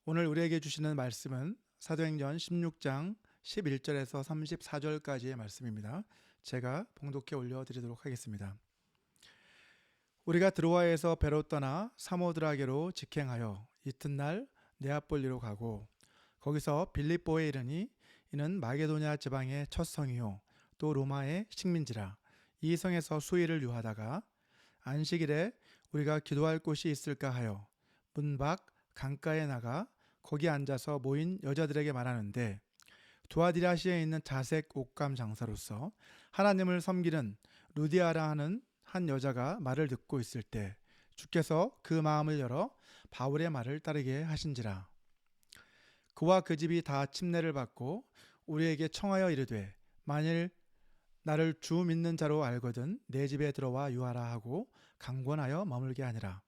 오늘 우리에게 주시는 말씀은 사도행전 16장 11절에서 34절까지의 말씀입니다. 제가 봉독해 올려드리도록 하겠습니다. 우리가 드로아에서 배로 떠나 사모드라게로 직행하여 이튿날 네아폴리로 가고 거기서 빌립보에 이르니 이는 마게도냐 지방의 첫 성이요 또 로마의 식민지라. 이 성에서 수일을 유하다가 안식일에 우리가 기도할 곳이 있을까 하여 문 밖 강가에 나가 거기 앉아서 모인 여자들에게 말하는데, 두아디라시에 있는 자색 옷감 장사로서 하나님을 섬기는 루디아라 하는 한 여자가 말을 듣고 있을 때 주께서 그 마음을 열어 바울의 말을 따르게 하신지라. 그와 그 집이 다 침례를 받고 우리에게 청하여 이르되, 만일 나를 주 믿는 자로 알거든 내 집에 들어와 유하라 하고 강권하여 머물게 하니라.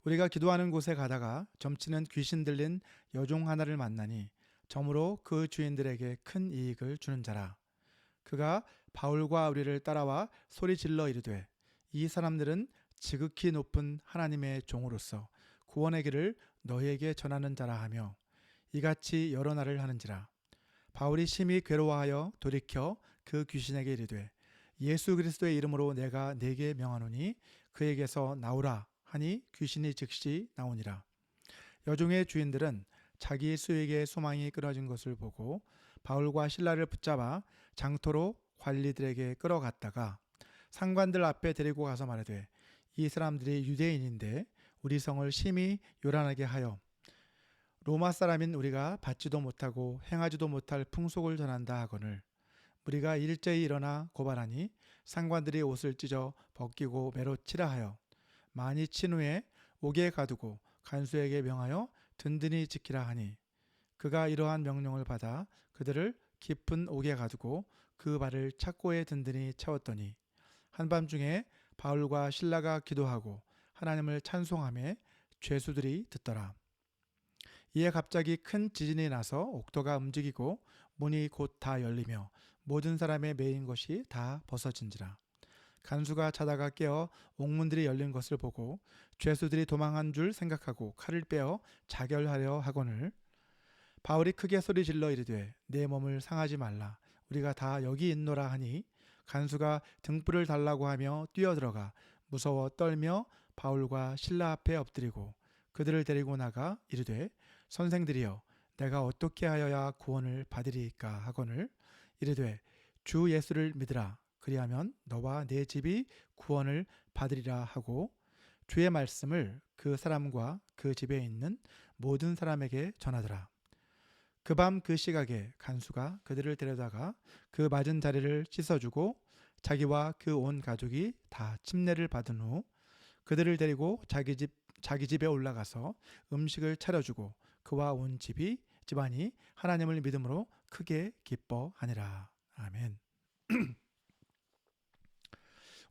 우리가 기도하는 곳에 가다가 점치는 귀신 들린 여종 하나를 만나니 점으로 그 주인들에게 큰 이익을 주는 자라. 그가 바울과 우리를 따라와 소리 질러 이르되, 이 사람들은 지극히 높은 하나님의 종으로서 구원의 길을 너희에게 전하는 자라 하며 이같이 여러 날을 하는지라. 바울이 심히 괴로워하여 돌이켜 그 귀신에게 이르되, 예수 그리스도의 이름으로 내가 네게 명하노니 그에게서 나오라 하니 귀신이 즉시 나오니라. 여종의 주인들은 자기 수익의 소망이 끊어진 것을 보고 바울과 신라를 붙잡아 장터로 관리들에게 끌어갔다가 상관들 앞에 데리고 가서 말하되, 이 사람들이 유대인인데 우리 성을 심히 요란하게 하여 로마 사람인 우리가 받지도 못하고 행하지도 못할 풍속을 전한다 하거늘 우리가 일제히 일어나 고발하니 상관들이 옷을 찢어 벗기고 매로 치라 하여 많이 친 후에 옥에 가두고 간수에게 명하여 든든히 지키라 하니, 그가 이러한 명령을 받아 그들을 깊은 옥에 가두고 그 발을 착고에 든든히 채웠더니 한밤중에 바울과 신라가 기도하고 하나님을 찬송하며 죄수들이 듣더라. 이에 갑자기 큰 지진이 나서 옥토가 움직이고 문이 곧 다 열리며 모든 사람의 매인 것이 다 벗어진지라. 간수가 자다가 깨어 옥문들이 열린 것을 보고 죄수들이 도망한 줄 생각하고 칼을 빼어 자결하려 하거늘 바울이 크게 소리질러 이르되, 내 몸을 상하지 말라, 우리가 다 여기 있노라 하니 간수가 등불을 달라고 하며 뛰어들어가 무서워 떨며 바울과 신라 앞에 엎드리고 그들을 데리고 나가 이르되, 선생들이여 내가 어떻게 하여야 구원을 받으리이까 하거늘 이르되, 주 예수를 믿으라. 그리하면 너와 내 집이 구원을 받으리라 하고 주의 말씀을 그 사람과 그 집에 있는 모든 사람에게 전하더라. 그 밤 그 시각에 간수가 그들을 데려다가 그 맞은 자리를 씻어주고 자기와 그 온 가족이 다 침례를 받은 후 그들을 데리고 자기 집에 올라가서 음식을 차려주고 그와 온 집안이 하나님을 믿음으로 크게 기뻐하니라. 아멘.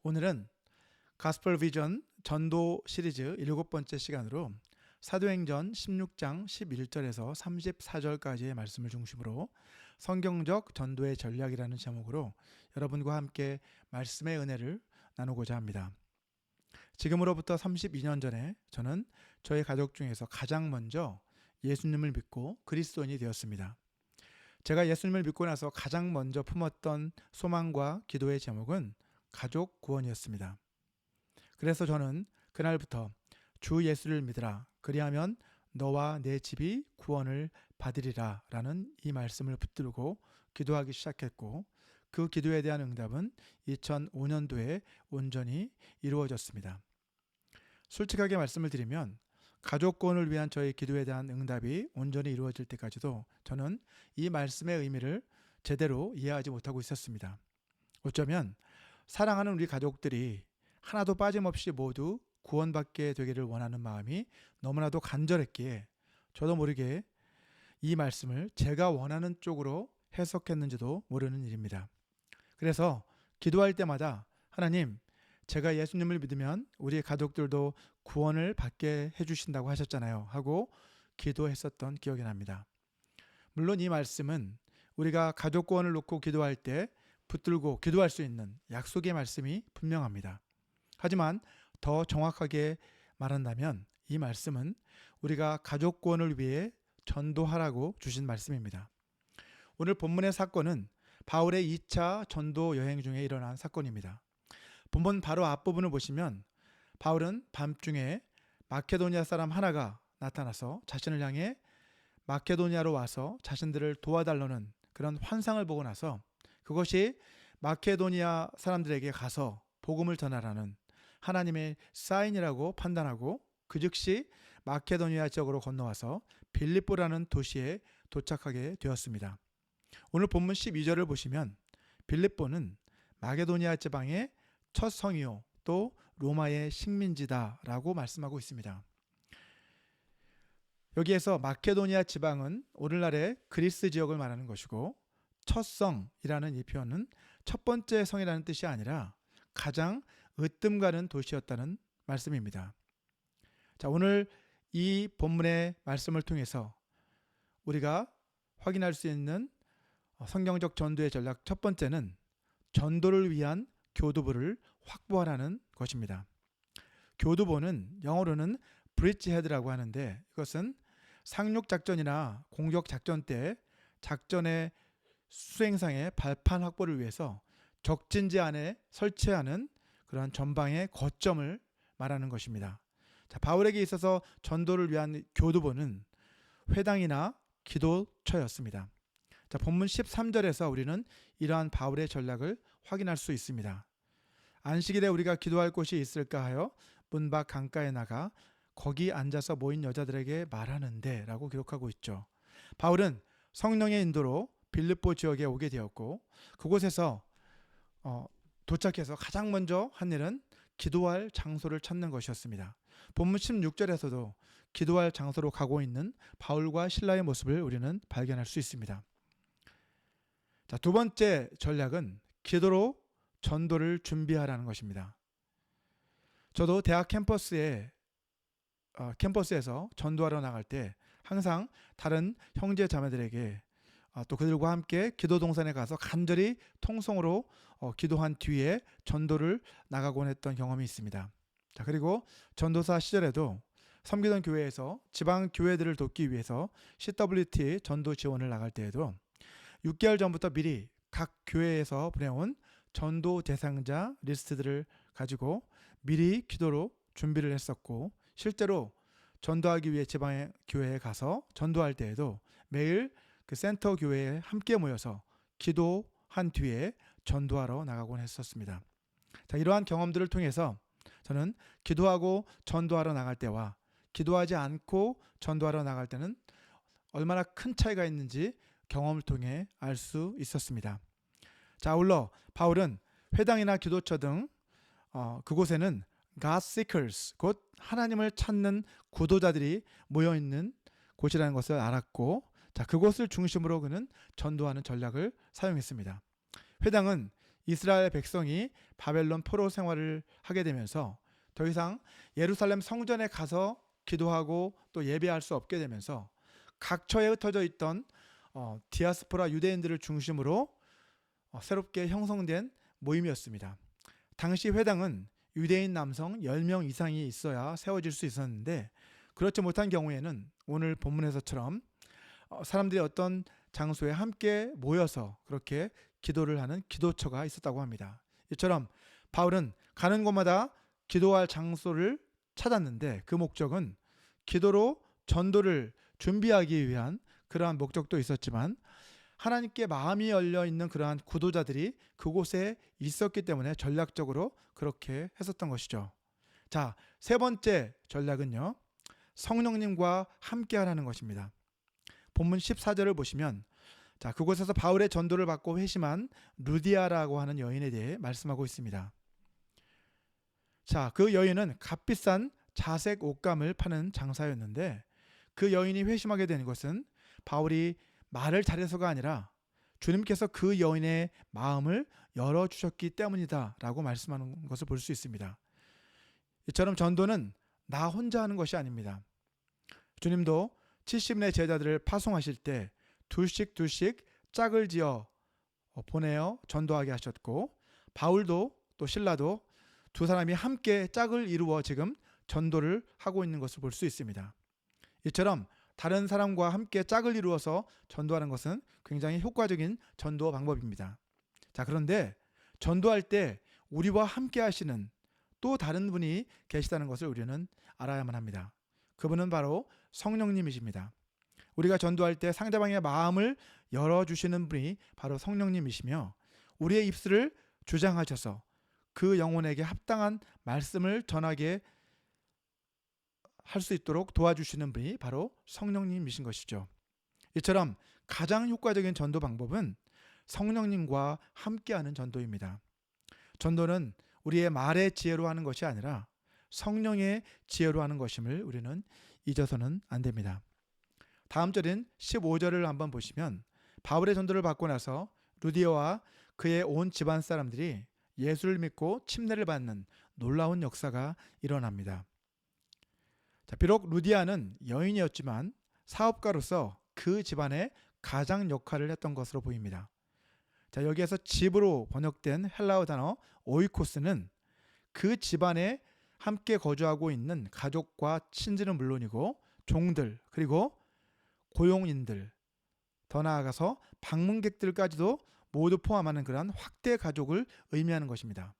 오늘은 가스펠 비전 전도 시리즈 7번째 시간으로 사도행전 16장 11절에서 34절까지의 말씀을 중심으로 성경적 전도의 전략이라는 제목으로 여러분과 함께 말씀의 은혜를 나누고자 합니다. 지금으로부터 32년 전에 저는 저희 가족 중에서 가장 먼저 예수님을 믿고 그리스도인이 되었습니다. 제가 예수님을 믿고 나서 가장 먼저 품었던 소망과 기도의 제목은 가족 구원이었습니다. 그래서 저는 그날부터 주 예수를 믿으라, 그리하면 너와 내 집이 구원을 받으리라 라는 이 말씀을 붙들고 기도하기 시작했고, 그 기도에 대한 응답은 2005년도에 온전히 이루어졌습니다. 솔직하게 말씀을 드리면 가족 구원을 위한 저의 기도에 대한 응답이 온전히 이루어질 때까지도 저는 이 말씀의 의미를 제대로 이해하지 못하고 있었습니다. 어쩌면 사랑하는 우리 가족들이 하나도 빠짐없이 모두 구원받게 되기를 원하는 마음이 너무나도 간절했기에 저도 모르게 이 말씀을 제가 원하는 쪽으로 해석했는지도 모르는 일입니다. 그래서 기도할 때마다 하나님, 제가 예수님을 믿으면 우리 가족들도 구원을 받게 해주신다고 하셨잖아요 하고 기도했었던 기억이 납니다. 물론 이 말씀은 우리가 가족 구원을 놓고 기도할 때 붙들고 기도할 수 있는 약속의 말씀이 분명합니다. 하지만 더 정확하게 말한다면 이 말씀은 우리가 가족 구원을 위해 전도하라고 주신 말씀입니다. 오늘 본문의 사건은 바울의 2차 전도 여행 중에 일어난 사건입니다. 본문 바로 앞부분을 보시면 바울은 밤중에 마케도니아 사람 하나가 나타나서 자신을 향해 마케도니아로 와서 자신들을 도와달라는 그런 환상을 보고 나서 그것이 마케도니아 사람들에게 가서 복음을 전하라는 하나님의 사인이라고 판단하고 그 즉시 마케도니아 지역으로 건너와서 빌립보라는 도시에 도착하게 되었습니다. 오늘 본문 12절을 보시면 빌립보는 마케도니아 지방의 첫 성이요 또 로마의 식민지다라고 말씀하고 있습니다. 여기에서 마케도니아 지방은 오늘날의 그리스 지역을 말하는 것이고 첫 성이라는 이 표현은 첫 번째 성이라는 뜻이 아니라 가장 으뜸 가는 도시였다는 말씀입니다. 자, 오늘 이 본문의 말씀을 통해서 우리가 확인할 수 있는 성경적 전도의 전략 첫 번째는 전도를 위한 교두보를 확보하라는 것입니다. 교두보는 영어로는 브릿지헤드라고 하는데 이것은 상륙작전이나 공격작전 때 작전의 수행상의 발판 확보를 위해서 적진지 안에 설치하는 그러한 전방의 거점을 말하는 것입니다. 자, 바울에게 있어서 전도를 위한 교두보는 회당이나 기도처였습니다. 자, 본문 13절에서 우리는 이러한 바울의 전략을 확인할 수 있습니다. 안식일에 우리가 기도할 곳이 있을까 하여 문 밖 강가에 나가 거기 앉아서 모인 여자들에게 말하는데 라고 기록하고 있죠. 바울은 성령의 인도로 빌립보 지역에 오게 되었고 그곳에서 도착해서 가장 먼저 한 일은 기도할 장소를 찾는 것이었습니다. 본문 16절에서도 기도할 장소로 가고 있는 바울과 실라의 모습을 우리는 발견할 수 있습니다. 자, 두 번째 전략은 기도로 전도를 준비하라는 것입니다. 저도 대학 캠퍼스에서 전도하러 나갈 때 항상 다른 형제 자매들에게 또 그들과 함께 기도 동산에 가서 간절히 통성으로 기도한 뒤에 전도를 나가곤 했던 경험이 있습니다. 자, 그리고 전도사 시절에도 섬기던 교회에서 지방 교회들을 돕기 위해서 CWT 전도 지원을 나갈 때에도 6개월 전부터 미리 각 교회에서 보내온 전도 대상자 리스트들을 가지고 미리 기도로 준비를 했었고 실제로 전도하기 위해 지방의 교회에 가서 전도할 때에도 매일 그 센터 교회에 함께 모여서 기도한 뒤에 전도하러 나가곤 했었습니다. 자, 이러한 경험들을 통해서 저는 기도하고 전도하러 나갈 때와 기도하지 않고 전도하러 나갈 때는 얼마나 큰 차이가 있는지 경험을 통해 알 수 있었습니다. 자, 아울러 바울은 회당이나 기도처 등 그곳에는 God seekers, 곧 하나님을 찾는 구도자들이 모여있는 곳이라는 것을 알았고 자, 그곳을 중심으로 그는 전도하는 전략을 사용했습니다. 회당은 이스라엘 백성이 바벨론 포로 생활을 하게 되면서 더 이상 예루살렘 성전에 가서 기도하고 또 예배할 수 없게 되면서 각처에 흩어져 있던 디아스포라 유대인들을 중심으로 새롭게 형성된 모임이었습니다. 당시 회당은 유대인 남성 10명 이상이 있어야 세워질 수 있었는데 그렇지 못한 경우에는 오늘 본문에서처럼 사람들이 어떤 장소에 함께 모여서 그렇게 기도를 하는 기도처가 있었다고 합니다. 이처럼 바울은 가는 곳마다 기도할 장소를 찾았는데 그 목적은 기도로 전도를 준비하기 위한 그러한 목적도 있었지만 하나님께 마음이 열려 있는 그러한 구도자들이 그곳에 있었기 때문에 전략적으로 그렇게 했었던 것이죠. 자, 세 번째 전략은요, 성령님과 함께 하라는 것입니다. 본문 14절을 보시면 자, 그곳에서 바울의 전도를 받고 회심한 루디아라고 하는 여인에 대해 말씀하고 있습니다. 자, 그 여인은 값비싼 자색 옷감을 파는 장사였는데 그 여인이 회심하게 된 것은 바울이 말을 잘해서가 아니라 주님께서 그 여인의 마음을 열어주셨기 때문이다 라고 말씀하는 것을 볼 수 있습니다. 이처럼 전도는 나 혼자 하는 것이 아닙니다. 주님도 70의 제자들을 파송하실 때 둘씩 짝을 지어 보내어 전도하게 하셨고 바울도 또 실라도 두 사람이 함께 짝을 이루어 지금 전도를 하고 있는 것을 볼 수 있습니다. 이처럼 다른 사람과 함께 짝을 이루어서 전도하는 것은 굉장히 효과적인 전도 방법입니다. 자, 그런데 전도할 때 우리와 함께 하시는 또 다른 분이 계시다는 것을 우리는 알아야만 합니다. 그분은 바로 성령님이십니다. 우리가 전도할 때 상대방의 마음을 열어주시는 분이 바로 성령님이시며, 우리의 입술을 주장하셔서 그 영혼에게 합당한 말씀을 전하게 할 수 있도록 도와주시는 분이 바로 성령님이신 것이죠. 이처럼 가장 효과적인 전도 방법은 성령님과 함께하는 전도입니다. 전도는 우리의 말의 지혜로 하는 것이 아니라 성령의 지혜로 하는 것임을 우리는 잊어서는 안 됩니다. 다음 절인 15절을 한번 보시면, 바울의 전도를 받고 나서 루디아와 그의 온 집안 사람들이 예수를 믿고 침례를 받는 놀라운 역사가 일어납니다. 자, 비록 루디아는 여인이었지만 사업가로서 그 집안의 가장 역할을 했던 것으로 보입니다. 자, 여기에서 집으로 번역된 헬라어 단어 오이코스는 그 집안에 함께 거주하고 있는 가족과 친지는 물론이고 종들, 그리고 고용인들, 더 나아가서 방문객들까지도 모두 포함하는 그러한 확대 가족을 의미하는 것입니다.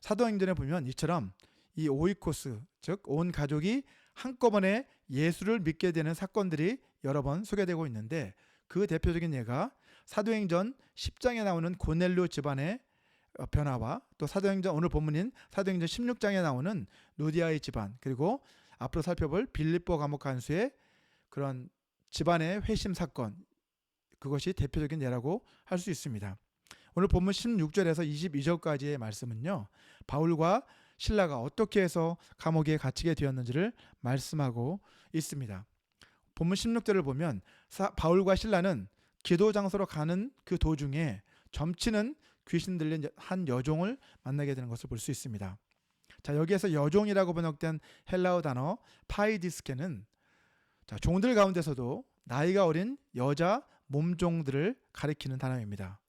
사도행전에 보면 이처럼 이 오이코스, 즉 온 가족이 한꺼번에 예수를 믿게 되는 사건들이 여러 번 소개되고 있는데, 그 대표적인 예가 사도행전 10장에 나오는 고넬료 집안의 변화와 또 사도행전, 오늘 본문인 사도행전 16장에 나오는 루디아의 집안, 그리고 앞으로 살펴볼 빌립보 감옥 간수의 그런 집안의 회심 사건, 그것이 대표적인 예라고 할 수 있습니다. 오늘 본문 16절에서 22절까지의 말씀은요, 바울과 신라가 어떻게 해서 감옥에 갇히게 되었는지를 말씀하고 있습니다. 본문 16절을 보면 바울과 신라는 기도 장소로 가는 그 도중에 점치는 귀신 들린 한 여종을 만나게 되는 것을 볼 수 있습니다. 자, 여기에서 여종이라고 번역된 헬라어 단어 파이디스케는 종들 가운데서도 나이가 어린 여자 몸종들을 가리키는 단어입니다.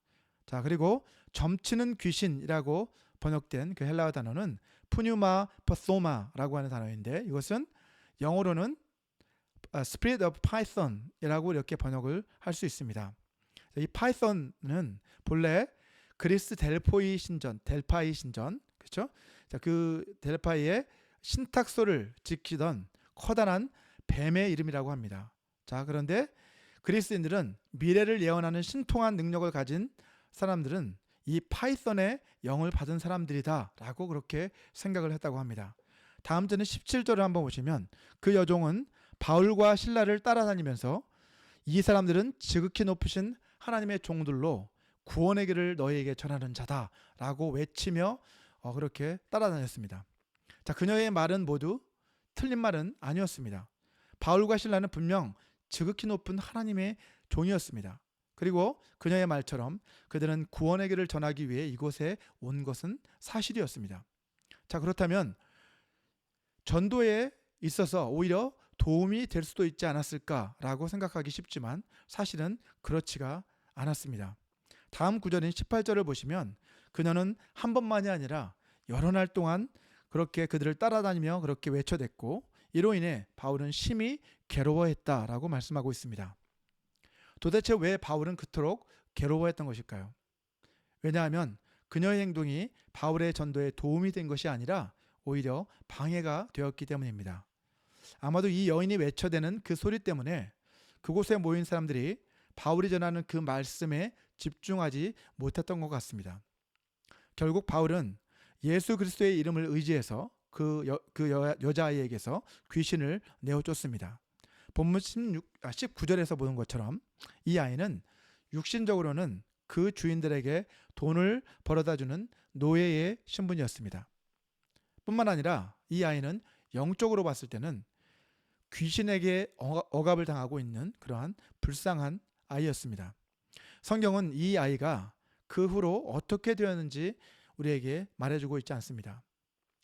자, 그리고 점치는 귀신이라고 번역된 그 헬라어 단어는 푸뉴마 퍼소마라고 하는 단어인데, 이것은 영어로는 Spirit of Python이라고 이렇게 번역을 할 수 있습니다. 이 파이썬은 본래 그리스 델파이 신전, 그렇죠? 자, 그 델파이의 신탁소를 지키던 커다란 뱀의 이름이라고 합니다. 자, 그런데 그리스인들은 미래를 예언하는 신통한 능력을 가진 사람들은 이 파이썬의 영을 받은 사람들이다라고 그렇게 생각을 했다고 합니다. 다음 절은 17절을 한번 보시면, 그 여종은 바울과 신라를 따라다니면서 이 사람들은 지극히 높으신 하나님의 종들로 구원의 길을 너희에게 전하는 자다라고 외치며 그렇게 따라다녔습니다. 자, 그녀의 말은 모두 틀린 말은 아니었습니다. 바울과 신라는 분명 지극히 높은 하나님의 종이었습니다. 그리고 그녀의 말처럼 그들은 구원의 길을 전하기 위해 이곳에 온 것은 사실이었습니다. 자, 그렇다면 전도에 있어서 오히려 도움이 될 수도 있지 않았을까라고 생각하기 쉽지만 사실은 그렇지가 않았습니다. 다음 구절인 18절을 보시면, 그녀는 한 번만이 아니라 여러 날 동안 그렇게 그들을 따라다니며 그렇게 외쳐댔고, 이로 인해 바울은 심히 괴로워했다라고 말씀하고 있습니다. 도대체 왜 바울은 그토록 괴로워했던 것일까요? 왜냐하면 그녀의 행동이 바울의 전도에 도움이 된 것이 아니라 오히려 방해가 되었기 때문입니다. 아마도 이 여인이 외쳐대는 그 소리 때문에 그곳에 모인 사람들이 바울이 전하는 그 말씀에 집중하지 못했던 것 같습니다. 결국 바울은 예수 그리스도의 이름을 의지해서 그 여자아이에게서 귀신을 내어쫓습니다. 본문 19절에서 보는 것처럼 이 아이는 육신적으로는 그 주인들에게 돈을 벌어다주는 노예의 신분이었습니다. 뿐만 아니라 이 아이는 영적으로 봤을 때는 귀신에게 억압을 당하고 있는 그러한 불쌍한 아이였습니다. 성경은 이 아이가 그 후로 어떻게 되었는지 우리에게 말해주고 있지 않습니다.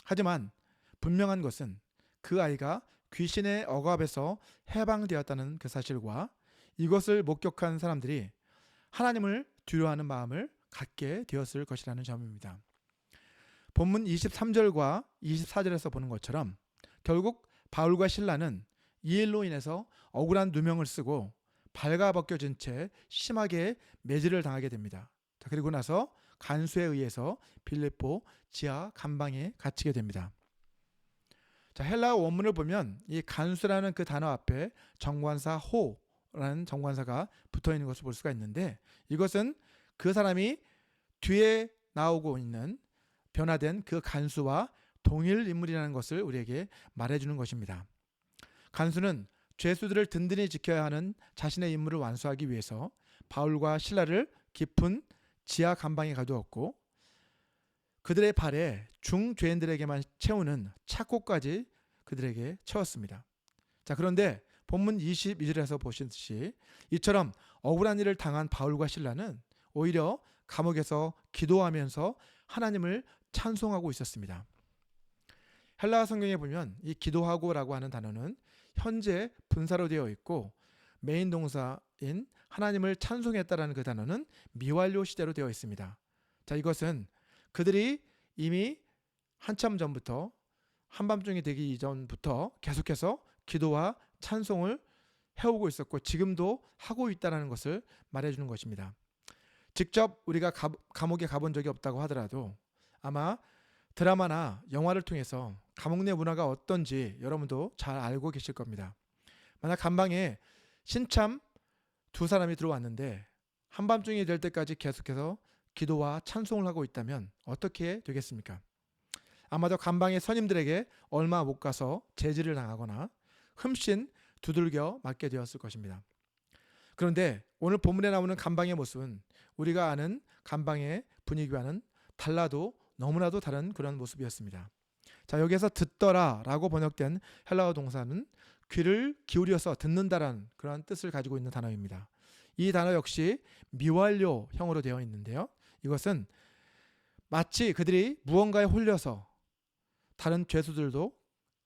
하지만 분명한 것은 그 아이가 귀신의 억압에서 해방되었다는 그 사실과 이것을 목격한 사람들이 하나님을 두려워하는 마음을 갖게 되었을 것이라는 점입니다. 본문 23절과 24절에서 보는 것처럼 결국 바울과 신라는 이 일로 인해서 억울한 누명을 쓰고 발가벗겨진 채 심하게 매질을 당하게 됩니다. 자, 그리고 나서 간수에 의해서 빌립보 지하 감방에 갇히게 됩니다. 자, 헬라어 원문을 보면 이 간수라는 그 단어 앞에 정관사 호라는 정관사가 붙어 있는 것을 볼 수가 있는데, 이것은 그 사람이 뒤에 나오고 있는 변화된 그 간수와 동일 인물이라는 것을 우리에게 말해주는 것입니다. 간수는 죄수들을 든든히 지켜야 하는 자신의 임무를 완수하기 위해서 바울과 실라를 깊은 지하 감방에 가두었고, 그들의 발에 중죄인들에게만 채우는 착고까지 그들에게 채웠습니다. 자, 그런데 본문 22절에서 보시듯이 이처럼 억울한 일을 당한 바울과 실라는 오히려 감옥에서 기도하면서 하나님을 찬송하고 있었습니다. 헬라어 성경에 보면 이 기도하고라고 하는 단어는 현재 분사로 되어 있고, 메인 동사인 하나님을 찬송했다라는 그 단어는 미완료 시제로 되어 있습니다. 자, 이것은 그들이 이미 한참 전부터, 한밤중이 되기 이전부터 계속해서 기도와 찬송을 해오고 있었고 지금도 하고 있다는 것을 말해주는 것입니다. 직접 우리가 감옥에 가본 적이 없다고 하더라도 아마 드라마나 영화를 통해서 감옥 내 문화가 어떤지 여러분도 잘 알고 계실 겁니다. 만약 감방에 신참 두 사람이 들어왔는데 한밤중이 될 때까지 계속해서 기도와 찬송을 하고 있다면 어떻게 되겠습니까? 아마도 감방의 선임들에게 얼마 못 가서 제지를 당하거나 흠씬 두들겨 맞게 되었을 것입니다. 그런데 오늘 본문에 나오는 감방의 모습은 우리가 아는 감방의 분위기와는 달라도 너무나도 다른 그런 모습이었습니다. 자, 여기에서 듣더라 라고 번역된 헬라어 동사는 귀를 기울여서 듣는다라는 그런 뜻을 가지고 있는 단어입니다. 이 단어 역시 미완료형으로 되어 있는데요, 이것은 마치 그들이 무언가에 홀려서 다른 죄수들도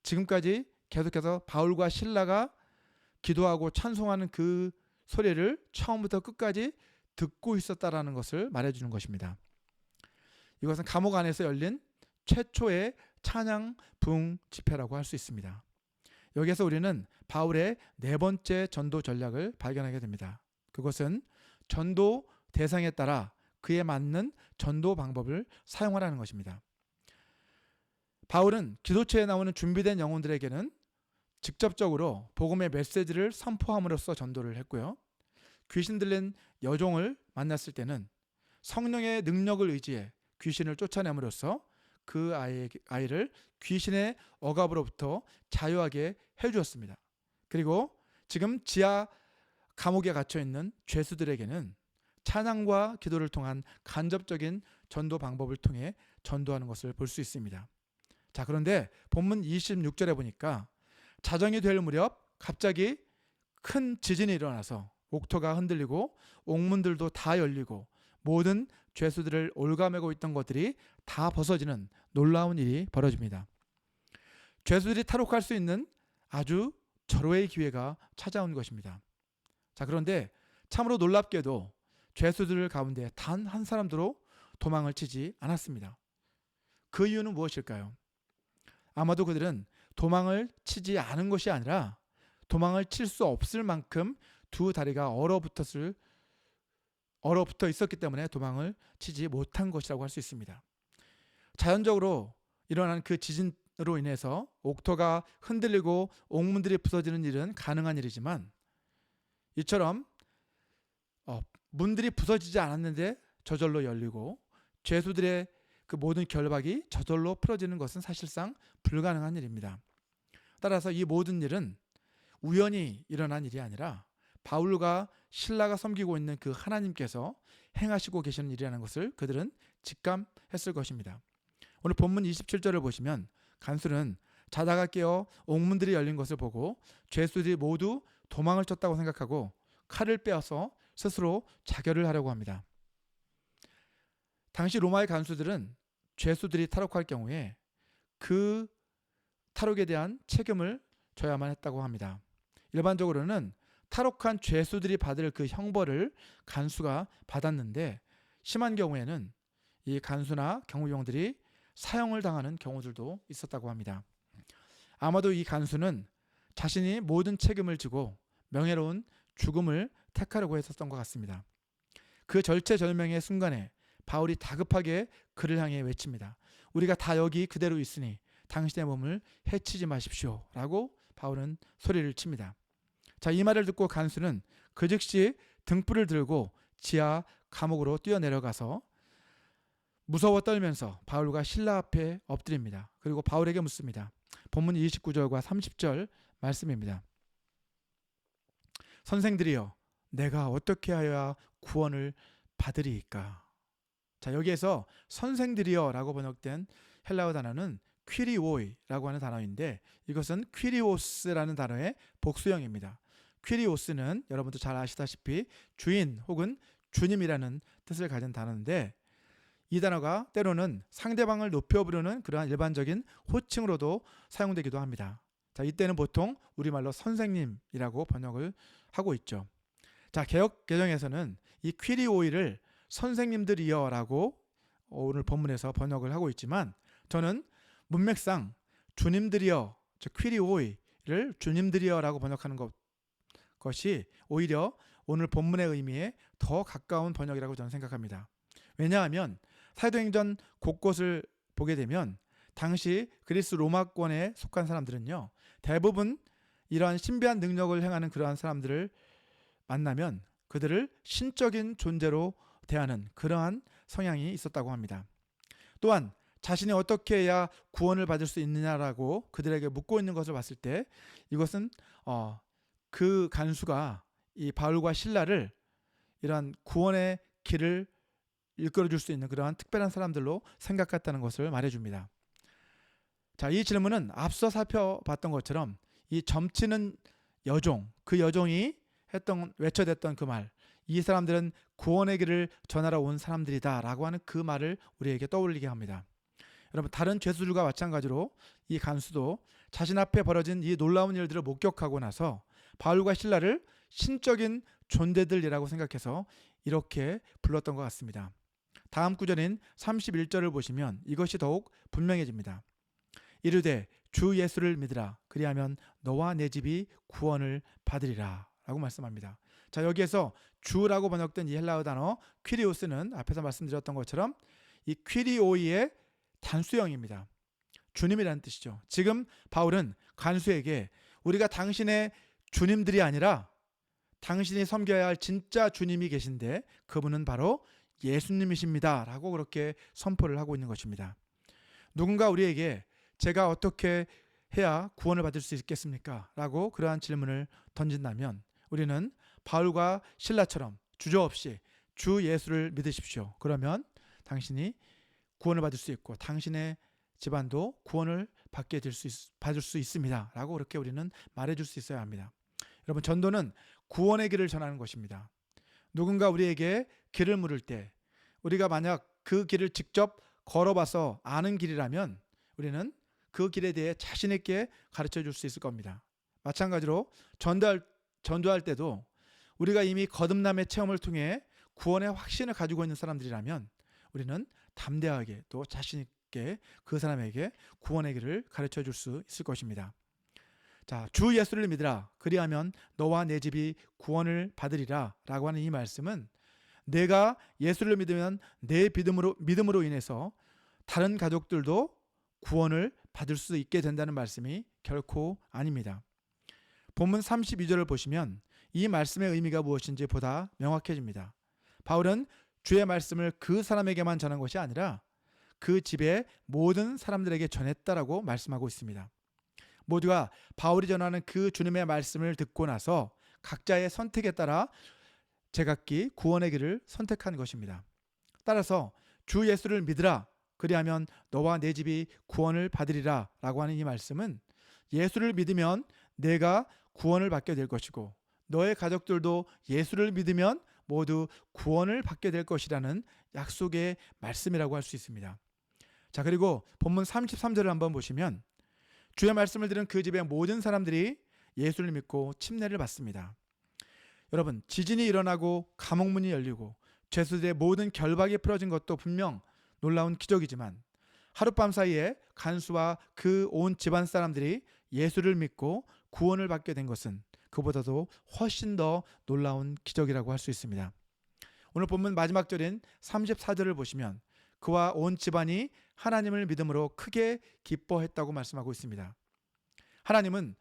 지금까지 계속해서 바울과 실라가 기도하고 찬송하는 그 소리를 처음부터 끝까지 듣고 있었다라는 것을 말해주는 것입니다. 이것은 감옥 안에서 열린 최초의 찬양 부흥 집회라고 할 수 있습니다. 여기에서 우리는 바울의 네 번째 전도 전략을 발견하게 됩니다. 그것은 전도 대상에 따라 그에 맞는 전도 방법을 사용하라는 것입니다. 바울은 기도처에 나오는 준비된 영혼들에게는 직접적으로 복음의 메시지를 선포함으로써 전도를 했고요, 귀신 들린 여종을 만났을 때는 성령의 능력을 의지해 귀신을 쫓아냄으로써 그 아이를 귀신의 억압으로부터 자유하게 해주었습니다. 그리고 지금 지하 감옥에 갇혀있는 죄수들에게는 찬양과 기도를 통한 간접적인 전도 방법을 통해 전도하는 것을 볼 수 있습니다. 자, 그런데 본문 26절에 보니까 자정이 될 무렵 갑자기 큰 지진이 일어나서 옥토가 흔들리고 옥문들도 다 열리고 모든 죄수들을 올가매고 있던 것들이 다 벗어지는 놀라운 일이 벌어집니다. 죄수들이 탈옥할 수 있는 아주 절호의 기회가 찾아온 것입니다. 자, 그런데 참으로 놀랍게도 죄수들 가운데 단 한 사람도 도망을 치지 않았습니다. 그 이유는 무엇일까요? 아마도 그들은 도망을 치지 않은 것이 아니라 도망을 칠 수 없을 만큼 두 다리가 얼어붙어 있었기 때문에 도망을 치지 못한 것이라고 할 수 있습니다. 자연적으로 일어난 그 지진으로 인해서 옥토가 흔들리고 옥문들이 부서지는 일은 가능한 일이지만 이처럼 문들이 부서지지 않았는데 저절로 열리고 죄수들의 그 모든 결박이 저절로 풀어지는 것은 사실상 불가능한 일입니다. 따라서 이 모든 일은 우연히 일어난 일이 아니라 바울과 실라가 섬기고 있는 그 하나님께서 행하시고 계시는 일이라는 것을 그들은 직감했을 것입니다. 오늘 본문 27절을 보시면 간수는 자다가 깨어 옥문들이 열린 것을 보고 죄수들이 모두 도망을 쳤다고 생각하고 칼을 빼어서 스스로 자결을 하려고 합니다. 당시 로마의 간수들은 죄수들이 탈옥할 경우에 그 탈옥에 대한 책임을 져야만 했다고 합니다. 일반적으로는 탈옥한 죄수들이 받을 그 형벌을 간수가 받았는데 심한 경우에는 이 간수나 경호병들이 사형을 당하는 경우들도 있었다고 합니다. 아마도 이 간수는 자신이 모든 책임을 지고 명예로운 죽음을 택하려고 했었던 것 같습니다. 그 절체절명의 순간에 바울이 다급하게 그를 향해 외칩니다. 우리가 다 여기 그대로 있으니 당신의 몸을 해치지 마십시오 라고 바울은 소리를 칩니다. 자, 이 말을 듣고 간수는 그 즉시 등불을 들고 지하 감옥으로 뛰어내려가서 무서워 떨면서 바울과 실라 앞에 엎드립니다. 그리고 바울에게 묻습니다. 본문 29절과 30절 말씀입니다. 선생들이여, 내가 어떻게 하여야 구원을 받으리이까? 자, 여기에서 선생들이여 라고 번역된 헬라어 단어는 퀴리오이라고 하는 단어인데, 이것은 퀴리오스라는 단어의 복수형입니다. 퀴리오스는 여러분도 잘 아시다시피 주인 혹은 주님이라는 뜻을 가진 단어인데, 이 단어가 때로는 상대방을 높여 부르는 그러한 일반적인 호칭으로도 사용되기도 합니다. 자, 이때는 보통 우리말로 선생님이라고 번역을 하고 있죠. 자, 개역 개정에서는 이 퀴리오이를 선생님들이여 라고 오늘 본문에서 번역을 하고 있지만, 저는 문맥상 주님들이여, 즉 퀴리오이를 주님들이여 라고 번역하는 것이 오히려 오늘 본문의 의미에 더 가까운 번역이라고 저는 생각합니다. 왜냐하면 사도행전 곳곳을 보게 되면 당시 그리스 로마권에 속한 사람들은요, 대부분 이러한 신비한 능력을 행하는 그러한 사람들을 만나면 그들을 신적인 존재로 대하는 그러한 성향이 있었다고 합니다. 또한 자신이 어떻게 해야 구원을 받을 수 있느냐라고 그들에게 묻고 있는 것을 봤을 때, 이것은 그 간수가 이 바울과 실라를 이러한 구원의 길을 이끌어줄 수 있는 그러한 특별한 사람들로 생각했다는 것을 말해줍니다. 자, 이 질문은 앞서 살펴봤던 것처럼 이 점치는 여종, 그 여종이 외쳐댔던 그 말, 이 사람들은 구원의 길을 전하러 온 사람들이다 라고 하는 그 말을 우리에게 떠올리게 합니다. 여러분, 다른 죄수들과 마찬가지로 이 간수도 자신 앞에 벌어진 이 놀라운 일들을 목격하고 나서 바울과 실라를 신적인 존재들이라고 생각해서 이렇게 불렀던 것 같습니다. 다음 구절인 31절을 보시면 이것이 더욱 분명해집니다. 이르되 주 예수를 믿으라, 그리하면 너와 내 집이 구원을 받으리라 라고 말씀합니다. 자, 여기에서 주라고 번역된 이 헬라어 단어 퀴리오스는 앞에서 말씀드렸던 것처럼 이 퀴리오이의 단수형입니다. 주님이라는 뜻이죠. 지금 바울은 간수에게 우리가 당신의 주님들이 아니라 당신이 섬겨야 할 진짜 주님이 계신데 그분은 바로 예수님이십니다 라고 그렇게 선포를 하고 있는 것입니다. 누군가 우리에게 제가 어떻게 해야 구원을 받을 수 있겠습니까? 라고 그러한 질문을 던진다면 우리는 바울과 실라처럼 주저없이 주 예수를 믿으십시오. 그러면 당신이 구원을 받을 수 있고 당신의 집안도 구원을 받을 수 있습니다 라고 그렇게 우리는 말해줄 수 있어야 합니다. 여러분, 전도는 구원의 길을 전하는 것입니다. 누군가 우리에게 길을 물을 때 우리가 만약 그 길을 직접 걸어봐서 아는 길이라면 우리는 그 길에 대해 자신 있게 가르쳐 줄 수 있을 겁니다. 마찬가지로 전도할 때도 우리가 이미 거듭남의 체험을 통해 구원의 확신을 가지고 있는 사람들이라면 우리는 담대하게 또 자신 있게 그 사람에게 구원의 길을 가르쳐 줄 수 있을 것입니다. 자, 주 예수를 믿으라, 그리하면 너와 내 집이 구원을 받으리라 라고 하는 이 말씀은 내가 예수를 믿으면 내 믿음으로 인해서 다른 가족들도 구원을 받을 수 있게 된다는 말씀이 결코 아닙니다. 본문 32절을 보시면 이 말씀의 의미가 무엇인지 보다 명확해집니다. 바울은 주의 말씀을 그 사람에게만 전한 것이 아니라 그 집의 모든 사람들에게 전했다라고 말씀하고 있습니다. 모두가 바울이 전하는 그 주님의 말씀을 듣고 나서 각자의 선택에 따라 제각기 구원의 길을 선택한 것입니다. 따라서 주 예수를 믿으라, 그리하면 너와 내 집이 구원을 받으리라 라고 하는 이 말씀은 예수를 믿으면 내가 구원을 받게 될 것이고 너의 가족들도 예수를 믿으면 모두 구원을 받게 될 것이라는 약속의 말씀이라고 할 수 있습니다. 자, 그리고 본문 33절을 한번 보시면 주의 말씀을 들은 그 집의 모든 사람들이 예수를 믿고 침례를 받습니다. 여러분, 지진이 일어나고 감옥문이 열리고 죄수들의 모든 결박이 풀어진 것도 분명 놀라운 기적이지만 하룻밤 사이에 간수와 그 온 집안 사람들이 예수를 믿고 구원을 받게 된 것은 그보다도 훨씬 더 놀라운 기적이라고 할 수 있습니다. 오늘 본문 마지막 절인 34절을 보시면 그와 온 집안이 하나님을 믿음으로 크게 기뻐했다고 말씀하고 있습니다. 하나님은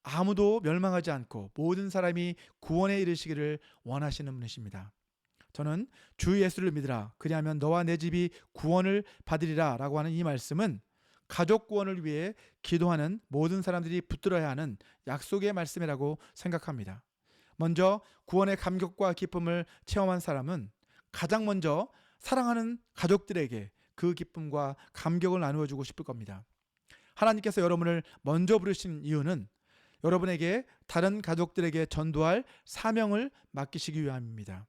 아무도 멸망하지 않고 모든 사람이 구원에 이르시기를 원하시는 분이십니다. 저는 주 예수를 믿으라 그리하면 너와 내 집이 구원을 받으리라 라고 하는 이 말씀은 가족 구원을 위해 기도하는 모든 사람들이 붙들어야 하는 약속의 말씀이라고 생각합니다. 먼저 구원의 감격과 기쁨을 체험한 사람은 가장 먼저 사랑하는 가족들에게 그 기쁨과 감격을 나누어 주고 싶을 겁니다. 하나님께서 여러분을 먼저 부르신 이유는 여러분에게 다른 가족들에게 전도할 사명을 맡기시기 위함입니다.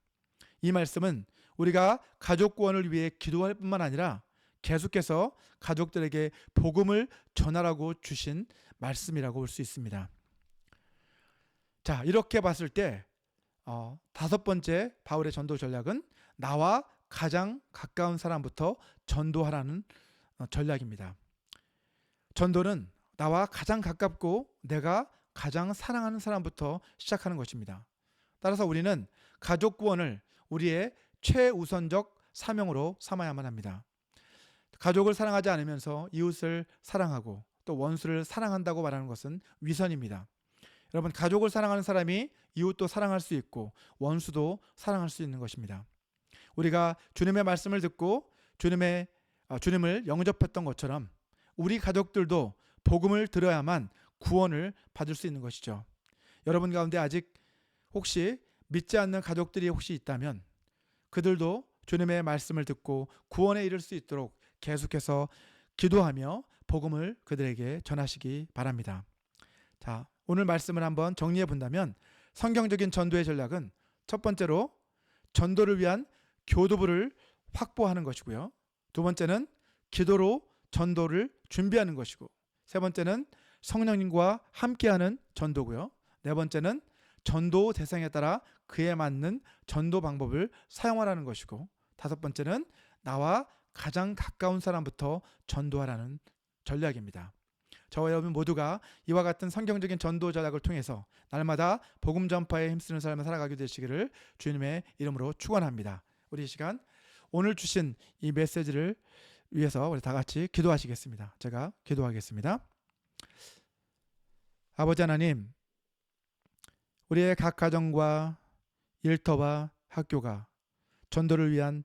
이 말씀은 우리가 가족 구원을 위해 기도할 뿐만 아니라 계속해서 가족들에게 복음을 전하라고 주신 말씀이라고 볼 수 있습니다. 자, 이렇게 봤을 때 다섯 번째 바울의 전도 전략은 나와 가장 가까운 사람부터 전도하라는 전략입니다. 전도는 나와 가장 가깝고 내가 가장 사랑하는 사람부터 시작하는 것입니다. 따라서 우리는 가족 구원을 우리의 최우선적 사명으로 삼아야만 합니다. 가족을 사랑하지 않으면서 이웃을 사랑하고 또 원수를 사랑한다고 말하는 것은 위선입니다. 여러분, 가족을 사랑하는 사람이 이웃도 사랑할 수 있고 원수도 사랑할 수 있는 것입니다. 우리가 주님의 말씀을 듣고 주님을 영접했던 것처럼 우리 가족들도 복음을 들어야만 구원을 받을 수 있는 것이죠. 여러분 가운데 아직 혹시 믿지 않는 가족들이 혹시 있다면 그들도 주님의 말씀을 듣고 구원에 이를 수 있도록 계속해서 기도하며 복음을 그들에게 전하시기 바랍니다. 자, 오늘 말씀을 한번 정리해 본다면 성경적인 전도의 전략은 첫 번째로 전도를 위한 교도부를 확보하는 것이고요. 두 번째는 기도로 전도를 준비하는 것이고, 세 번째는 성령님과 함께하는 전도고요. 네 번째는 전도 대상에 따라 그에 맞는 전도 방법을 사용하라는 것이고, 다섯 번째는 나와 가장 가까운 사람부터 전도하라는 전략입니다. 저와 여러분 모두가 이와 같은 성경적인 전도 전략을 통해서 날마다 복음 전파에 힘쓰는 삶을 살아가게 되시기를 주님의 이름으로 축원합니다. 우리 이 시간 오늘 주신 이 메시지를 위해서 우리 다 같이 기도하시겠습니다. 제가 기도하겠습니다. 아버지 하나님, 우리의 각 가정과 일터와 학교가 전도를 위한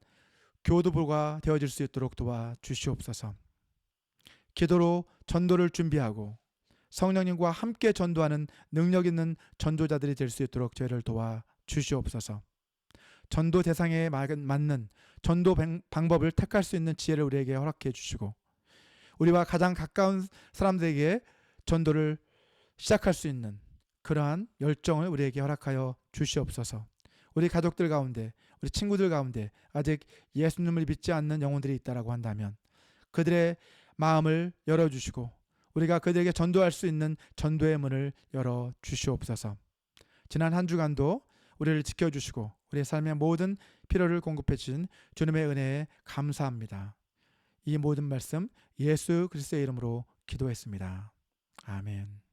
교도부가 되어질 수 있도록 도와주시옵소서. 기도로 전도를 준비하고 성령님과 함께 전도하는 능력 있는 전도자들이 될 수 있도록 저희를 도와주시옵소서. 전도 대상에 맞는 전도 방법을 택할 수 있는 지혜를 우리에게 허락해 주시고 우리와 가장 가까운 사람들에게 전도를 시작할 수 있는 그러한 열정을 우리에게 허락하여 주시옵소서. 우리 가족들 가운데, 우리 친구들 가운데 아직 예수님을 믿지 않는 영혼들이 있다라고 한다면 그들의 마음을 열어주시고 우리가 그들에게 전도할 수 있는 전도의 문을 열어주시옵소서. 지난 한 주간도 우리를 지켜주시고 우리의 삶의 모든 필요를 공급해 주신 주님의 은혜에 감사합니다. 이 모든 말씀 예수 그리스도의 이름으로 기도했습니다. 아멘.